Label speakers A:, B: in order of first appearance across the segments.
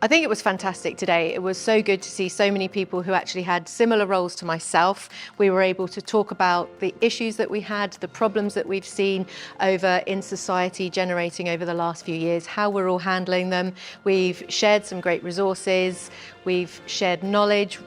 A: I think it was fantastic today. It was so good to see so many people who actually had similar roles to myself. We were able to talk about the issues that we had, the problems that we've seen over in society generating over the last few years, how we're all handling them. We've shared some great resources, we've shared knowledge.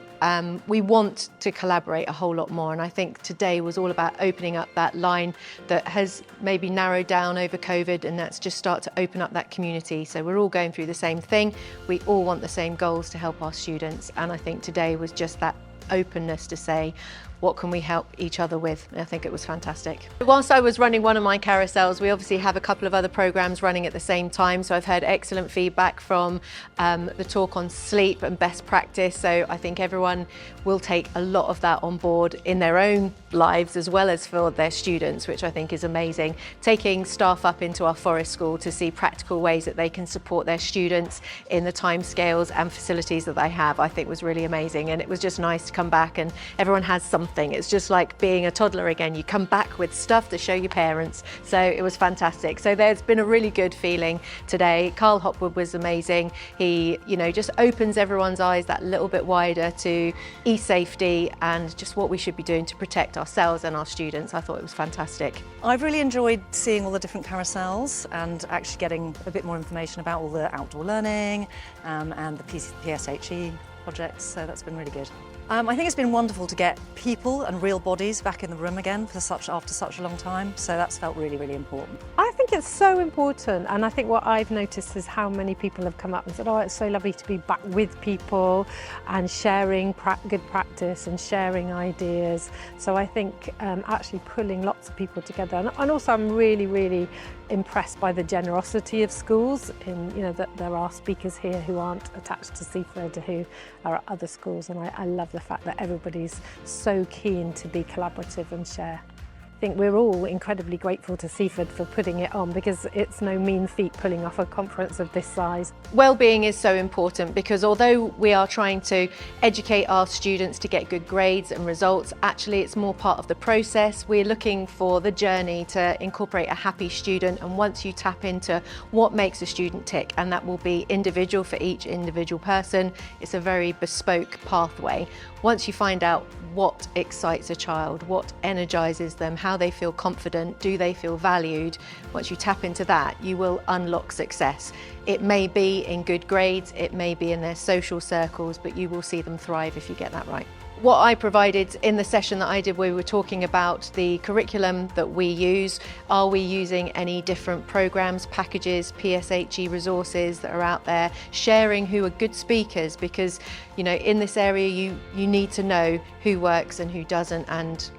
A: We want to collaborate a whole lot more, and I think today was all about opening up that line that has maybe narrowed down over COVID, and that's just start to open up that community. So we're all going through the same thing. We all want the same goals to help our students, and I think today was just that openness to say, what can we help each other with? And I think it was fantastic. Whilst I was running one of my carousels, we obviously have a couple of other programs running at the same time. So I've heard excellent feedback from the talk on sleep and best practice. So I think everyone will take a lot of that on board in their own lives as well as for their students, which I think is amazing. Taking staff up into our forest school to see practical ways that they can support their students in the timescales and facilities that they have, I think was really amazing. And it was just nice to come back and everyone has something. It's just like being a toddler again. You come back with stuff to show your parents. So it was fantastic. So there's been a really good feeling today. Carl Hopwood was amazing. He, just opens everyone's eyes that little bit wider to e-safety and just what we should be doing to protect ourselves and our students. I thought it was fantastic.
B: I've really enjoyed seeing all the different carousels and actually getting a bit more information about all the outdoor learning and the PSHE projects, so that's been really good. I think it's been wonderful to get people and real bodies back in the room again after such a long time, so that's felt really, really important.
C: I think it's so important, and I think what I've noticed is how many people have come up and said, oh, it's so lovely to be back with people and sharing good practice and sharing ideas. So I think actually pulling lots of people together, and also I'm really, really impressed by the generosity of schools in, that there are speakers here who aren't attached to Seaford, who are at other schools, and I love the fact that everybody's so keen to be collaborative and share. I think we're all incredibly grateful to Seaford for putting it on, because it's no mean feat pulling off a conference of this size.
A: Wellbeing is so important because although we are trying to educate our students to get good grades and results, actually it's more part of the process. We're looking for the journey to incorporate a happy student, and once you tap into what makes a student tick, and that will be individual for each individual person, it's a very bespoke pathway. Once you find out what excites a child, what energizes them, how they feel confident, do they feel valued, once you tap into that, you will unlock success. It may be in good grades, it may be in their social circles, but you will see them thrive if you get that right. What I provided in the session that I did, we were talking about the curriculum that we use. Are we using any different programs, packages, PSHE resources that are out there, sharing who are good speakers, because in this area you need to know who works and who doesn't, and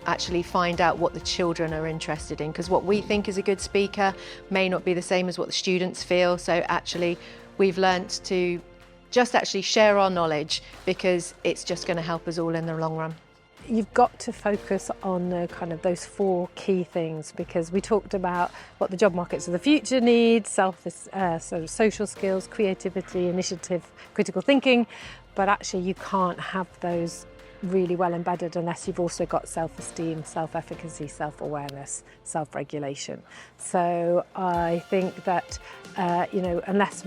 A: actually find out what the children are interested in, because what we think is a good speaker may not be the same as what the students feel. So actually we've learnt to just actually share our knowledge, because it's just going to help us all in the long run.
C: You've got to focus on the kind of those 4 key things, because we talked about what the job markets of the future need, sort of social skills, creativity, initiative, critical thinking, but actually you can't have those really well embedded unless you've also got self-esteem, self-efficacy, self-awareness, self-regulation. So I think that unless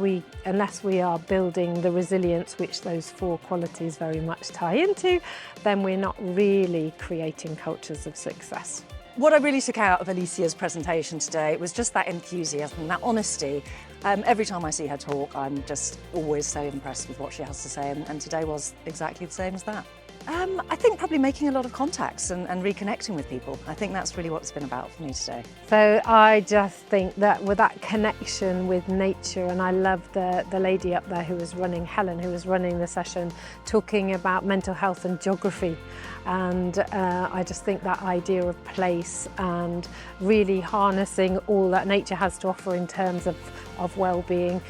C: we are building the resilience which those 4 qualities very much tie into, then we're not really creating cultures of success.
B: What I really took out of Alicia's presentation today was just that enthusiasm, that honesty. Every time I see her talk, I'm just always so impressed with what she has to say, and today was exactly the same as that. I think probably making a lot of contacts and reconnecting with people. I think that's really what it's been about for me today.
C: So I just think that with that connection with nature, and I love the lady up there who was running, Helen, who was running the session, talking about mental health and geography. And I just think that idea of place and really harnessing all that nature has to offer in terms of well-being,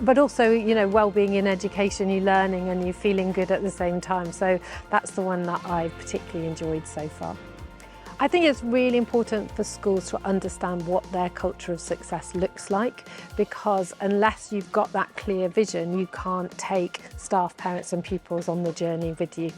C: but also, well-being in education, you learning and you feeling good at the same time. So that's the one that I've particularly enjoyed so far. I think it's really important for schools to understand what their culture of success looks like, because unless you've got that clear vision, you can't take staff, parents and pupils on the journey with you.